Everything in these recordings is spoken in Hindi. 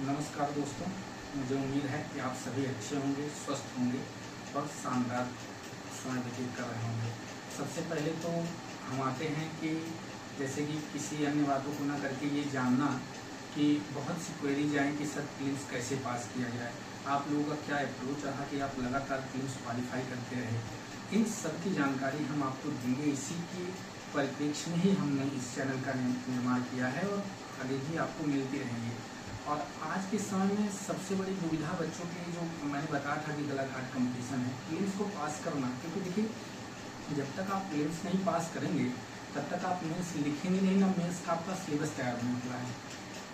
नमस्कार दोस्तों, मुझे उम्मीद है कि आप सभी अच्छे होंगे, स्वस्थ होंगे और शानदार समय व्यतीत कर रहे होंगे। सबसे पहले तो हम आते हैं कि जैसे कि किसी अन्य बातों को ना करके ये जानना कि बहुत सी क्वेरीज आएँ कि सर प्रीलिम्स कैसे पास किया जाए, आप लोगों का क्या अप्रोच रहा कि आप लगातार प्रीलिम्स क्वालिफाई करते रहे। इन सब की जानकारी हम आपको देंगे। इसी के परिप्रेक्ष्य में ही हमने इस चैनल का निर्माण किया है और आगे भी आपको मिलती रहेंगे। और आज के समय में सबसे बड़ी दुविधा बच्चों के जो मैंने बताया था कि गलाघाट कंपटीशन है, प्रीलिम्स को पास करना। क्योंकि देखिए, जब तक आप प्रीलिम्स नहीं पास करेंगे तब तक आप मेंस लिखेंगे नहीं, ना मेंस का आपका सिलेबस तैयार नहीं हुआ है।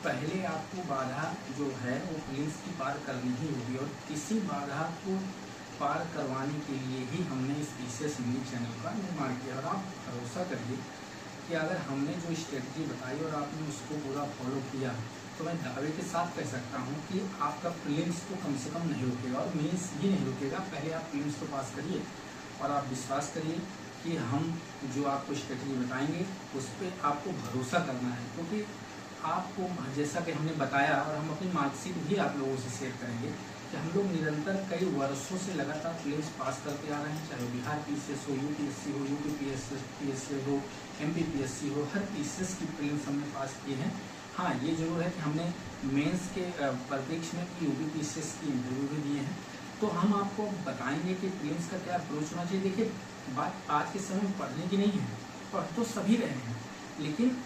पहले आपको बाधा जो है वो प्रीलिम्स की पार करनी ही होगी और इसी बाधा को पार करवाने के लिए ही हमने इस पीसीएस हिंदी चैनल का निर्माण किया। और आप भरोसा करिए कि अगर हमने जो स्ट्रेटजी बताई और आपने उसको पूरा फॉलो किया तो मैं दावे के साथ कह सकता हूँ कि आपका प्रीलिम्स तो कम से कम नहीं रुकेगा और मेंस भी नहीं रुकेगा। पहले आप प्रीलिम्स को पास करिए और आप विश्वास करिए कि हम जो आपको स्ट्रेटजी बताएंगे उस पर आपको भरोसा करना है। क्योंकि आपको जैसा कि हमने बताया और हम अपनी मार्कशीट भी आप लोगों से शेयर करेंगे कि हम लोग निरंतर कई वर्षों से लगातार प्रीलिम्स पास करते आ रहे हैं। चाहे बिहार पीसीएस हो, यूपीएससी हो, यूपी पीएससी हो, एमपी पीएससी हो, हर पीसीएस की प्रीलिम्स हमने पास किए हैं। हाँ, ये जरूर है कि हमने मेंस के परिप्रेक्ष्य में यूपी पीसीएस की इंटरव्यू भी दिए हैं। तो हम आपको बताएंगे कि प्रीलिम्स का क्या अप्रोच होना चाहिए। देखिए, बात आज के समय में पढ़ने की नहीं है, पढ़ तो सभी रहे हैं, लेकिन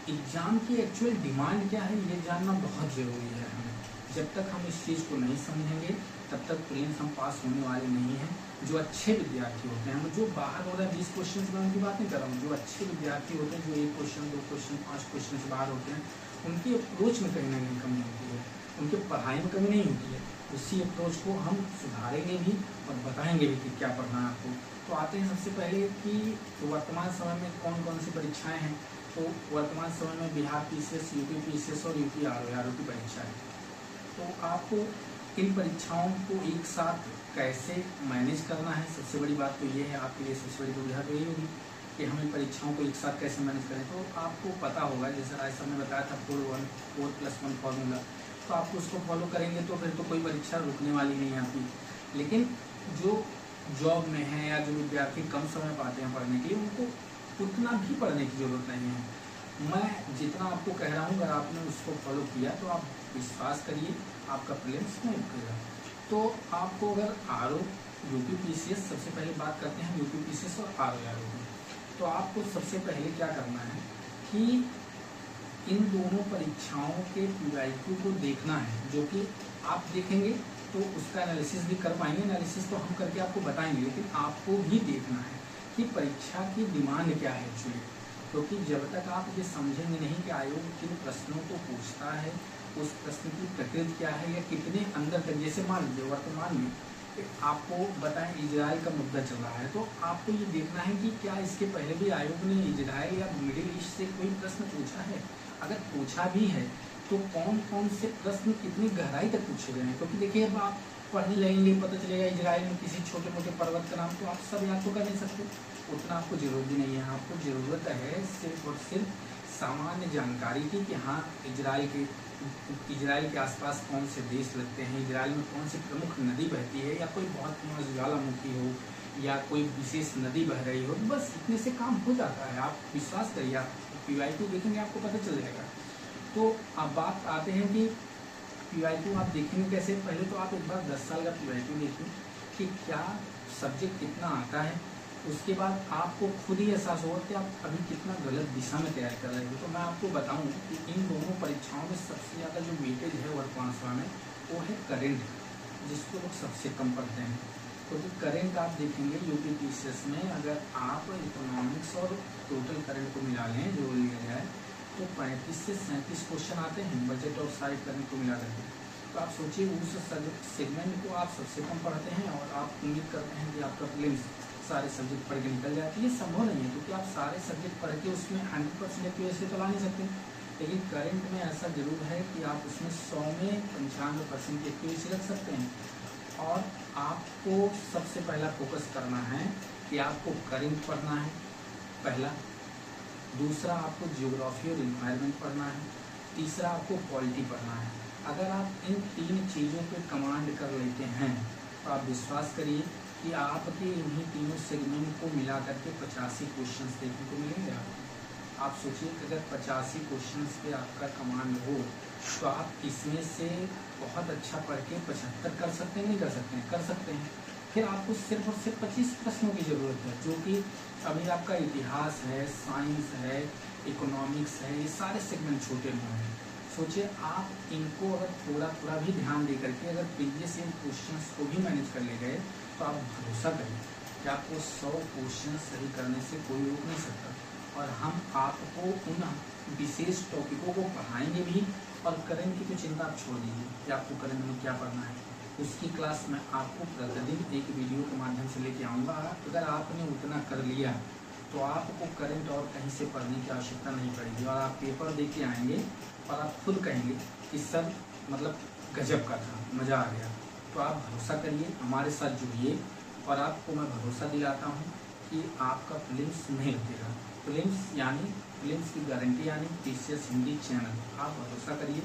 एग्जाम की एक्चुअल डिमांड क्या है ये जानना बहुत ज़रूरी है हमें। जब तक हम इस चीज़ को नहीं समझेंगे तब तक प्रीलिम्स हम पास होने वाले नहीं हैं। जो अच्छे विद्यार्थी होते हैं, जो बाहर हो रहा है 20 क्वेश्चन में उनकी बात नहीं कर रहा हूँ, जो अच्छे विद्यार्थी होते हैं, जो 1 क्वेश्चन 2 क्वेश्चन 5 क्वेश्चन से बाहर होते हैं, उनकी अप्रोच में कहीं ना कहीं कमी होती है, उनके पढ़ाई में कमी नहीं होती है। उसी अप्रोच को हम सुधारेंगे भी और बताएंगे भी कि क्या पढ़ना है आपको। तो आते हैं सबसे पहले कि वर्तमान समय में कौन कौन सी परीक्षाएँ हैं। तो वर्तमान समय में बिहार पीसीएस, यूपी पीसीएस और यूपी आरओ की परीक्षा है। तो आपको इन परीक्षाओं को एक साथ कैसे मैनेज करना है, सबसे बड़ी बात तो ये है। आपके लिए सबसे बड़ी दुविधा तो यही होगी कि हम इन परीक्षाओं को एक साथ कैसे मैनेज करें। तो आपको पता होगा, जैसे राज सर ने बताया था 4+1 फॉर्मूला, तो आपको उसको फॉलो करेंगे तो फिर तो कोई परीक्षा रुकने वाली नहीं आपकी। लेकिन जो जॉब में है या जो विद्यार्थी कम समय पाते हैं पढ़ने के लिए, उनको उतना भी पढ़ने की ज़रूरत नहीं है। मैं जितना आपको कह रहा हूँ, अगर आपने उसको फॉलो किया तो आप विश्वास करिए आपका प्रीलिम्स नहीं रुकेगा। तो आपको अगर आरओ, यूपी पीसीएस, सबसे पहले बात करते हैं यूपी पीसीएस और आरओ की। तो आपको सबसे पहले क्या करना है कि इन दोनों परीक्षाओं के पीवाईक्यू को देखना है। जो कि आप देखेंगे तो उसका एनालिसिस भी कर पाएंगे। एनालिसिस तो हम करके आपको बताएंगे, लेकिन आपको भी देखना है कि परीक्षा की डिमांड क्या है एक्चुअली। क्योंकि जब तक आप ये समझेंगे नहीं कि आयोग किन प्रश्नों को पूछता है, उस प्रश्न की प्रकृति क्या है या कितने अंदर तक, जैसे मान लीजिए वर्तमान में आपको बताएं इजराइल का मुद्दा चल रहा है, तो आपको ये देखना है कि क्या इसके पहले भी आयोग ने इजराइल या मिडिल ईस्ट से कोई प्रश्न पूछा है। अगर पूछा भी है तो कौन कौन से प्रश्न कितनी गहराई तक पूछे गए हैं। क्योंकि देखिए, अब आप पढ़ने लगेंगे पता चलेगा इजराइल में किसी छोटे मोटे पर्वत का नाम तो आप सब याद तो कर नहीं सकते, उतना आपको जरूरत भी नहीं है। आपको ज़रूरत है सिर्फ और सिर्फ सामान्य जानकारी की कि हाँ, इजराइल के आसपास कौन से देश लगते हैं, इजराइल में कौन सी प्रमुख नदी बहती है, या कोई बहुत फेमस ज्वालामुखी हो या कोई विशेष नदी बह रही हो, बस इतने से काम हो जाता है। आप विश्वास करिए, आप पीवाईक्यू देखेंगे आपको पता चल जाएगा। तो अब बात आते हैं कि पीवाईक्यू आप देखेंगे कैसे। पहले तो आप एक बार 10 साल का पीवाईक्यू देखिए कि क्या सब्जेक्ट कितना आता है। उसके बाद आपको खुद ही एहसास होगा कि आप अभी कितना गलत दिशा में तैयारी कर रहे हो। तो मैं आपको बताऊं कि इन दोनों परीक्षाओं में सबसे ज़्यादा जो वेटेज है वर्तमान समय में वो है करेंट, जिसको लोग सबसे कम पढ़ते हैं। क्योंकि करेंट आप देखेंगे यूपी पीसीएस में, अगर आप इकोनॉमिक्स और टोटल करेंट को मिला लें, जो लिया जाए, तो 35 से 37 क्वेश्चन आते हैं बजट और साइड करेंट को मिला करके। तो आप सोचिए, उस सेगमेंट को आप सबसे कम पढ़ते हैं और आप उम्मीद करते हैं कि आपका प्रीलिम्स सारे सब्जेक्ट पढ़ के निकल जाए। तो ये संभव नहीं है, क्योंकि आप सारे सब्जेक्ट पढ़ के उसमें 100% एक्यूरेसी तो ला नहीं सकते। लेकिन करंट में ऐसा जरूर है कि आप उसमें 100 में 95% की एक्यूरेसी रख सकते हैं। और आपको सबसे पहला फोकस करना है कि आपको करंट पढ़ना है पहला, दूसरा आपको ज्योग्राफी और इन्वायरमेंट पढ़ना है, तीसरा आपको पॉलिटी पढ़ना है। अगर आप इन 3 चीज़ों पे कमांड कर लेते हैं तो आप विश्वास करिए कि आपके इन्हीं तीनों सेगमेंट को मिला करके 85 क्वेश्चंस देखने को मिलेंगे आपको। आप सोचिए कि अगर 85 क्वेश्चंस पे आपका कमांड हो तो आप इसमें से बहुत अच्छा पढ़ के 75 कर सकते हैं, नहीं कर सकते हैं? कर सकते हैं। फिर आपको सिर्फ और सिर्फ 25 प्रश्नों की ज़रूरत है, जो कि अभी आपका इतिहास है, साइंस है, इकोनॉमिक्स है, ये सारे सेगमेंट छोटे हुए हैं। सोचिए आप इनको अगर थोड़ा थोड़ा भी ध्यान दे करके अगर प्रीवियस ईयर क्वेश्चंस को भी मैनेज कर ले गए तो आप भरोसा करें कि आपको 100 क्वेश्चन सही करने से कोई रोक नहीं सकता। और हम आपको उन विशेष टॉपिकों को पढ़ाएंगे भी। और करंट की तो चिंता आप छोड़ दीजिए कि आपको करंट में क्या पढ़ना है, उसकी क्लास मैं आपको प्रतिदिन एक वीडियो के माध्यम से लेके आऊँगा। अगर आपने उतना कर लिया तो आपको करंट और कहीं से पढ़ने की आवश्यकता नहीं पड़ेगी और आप पेपर दे के आएंगे और आप खुद कहेंगे कि सर मतलब गजब का था, मज़ा आ गया। तो आप भरोसा करिए, हमारे साथ जुड़िए और आपको मैं भरोसा दिलाता हूँ कि आपका फिल्म्स नहीं रुकेगा। फिल्म्स की गारंटी यानी टीसीएस हिंदी चैनल, आप भरोसा करिए।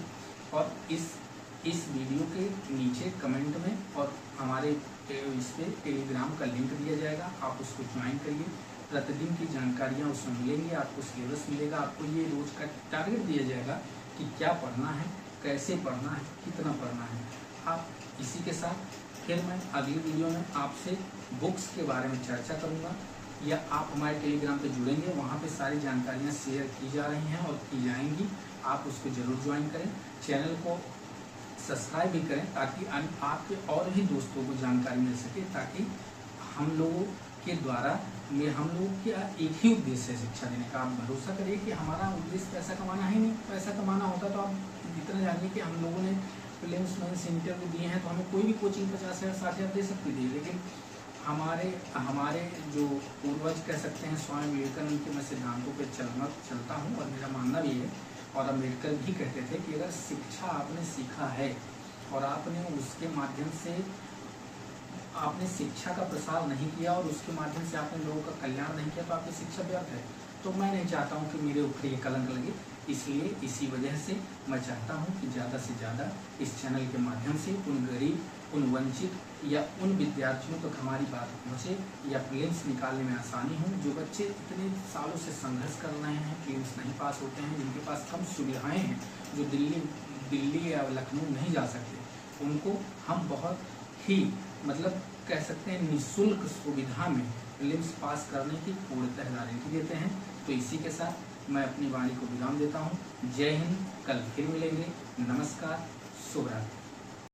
और इस वीडियो के नीचे कमेंट में और हमारे इस पे टेलीग्राम का लिंक दिया जाएगा, आप उसको ज्वाइन करिए। प्रतिदिन की जानकारियाँ उसमें मिलेंगी, आपको सिलेबस मिलेगा, आपको ये रोज़ का टारगेट दिया जाएगा कि क्या पढ़ना है, कैसे पढ़ना है, कितना पढ़ना है। आप इसी के साथ फिर मैं अगली वीडियो में आपसे बुक्स के बारे में चर्चा करूँगा, या आप हमारे टेलीग्राम पे जुड़ेंगे, वहाँ पे सारी जानकारियाँ शेयर की जा रही हैं और की जाएंगी। आप उसको ज़रूर ज्वाइन करें, चैनल को सब्सक्राइब भी करें ताकि आपके और भी दोस्तों को जानकारी मिल सके, ताकि हम लोगों के द्वारा हम लोगों का एक ही उद्देश्य है शिक्षा देने का। आप भरोसा करिए कि हमारा उद्देश्य पैसा कमाना है नहीं। पैसा कमाना होता तो आप इतना जानिए कि हम लोगों ने प्रीलिम्स मेंस इंटरव्यू दिए हैं तो हमें कोई भी कोचिंग 50,000 60,000 दे सकती थी, लेकिन हमारे जो पूर्वज कह सकते हैं स्वामी विवेकानंद के मैं सिद्धांतों पर चलता हूँ और मेरा मानना भी है। और अम्बेडकर भी कहते थे कि अगर शिक्षा आपने सीखा है और आपने उसके माध्यम से आपने शिक्षा का प्रसार नहीं किया और उसके माध्यम से आपने लोगों का कल्याण नहीं किया तो आपकी शिक्षा व्यर्थ है। तो मैं नहीं चाहता हूँ कि मेरे ऊपर ये कलंक लगे, इसलिए इसी वजह से मैं चाहता हूँ कि ज़्यादा से ज़्यादा इस चैनल के माध्यम से उन गरीब, उन वंचित या उन विद्यार्थियों तक हमारी बात पहुँचे या प्रीलिम्स निकालने में आसानी हो। जो बच्चे इतने सालों से संघर्ष कर रहे हैं, प्रीलिम्स नहीं पास होते हैं, जिनके पास कम सुविधाएँ हैं, जो दिल्ली या लखनऊ नहीं जा सकते, उनको हम बहुत ही मतलब कह सकते हैं निःशुल्क सुविधा में प्रीलिम्स पास करने की पूर्णतः गारंटी देते हैं। तो इसी के साथ मैं अपनी वाणी को विराम देता हूँ। जय हिंद, कल फिर मिलेंगे। नमस्कार, शुभ रात्रि।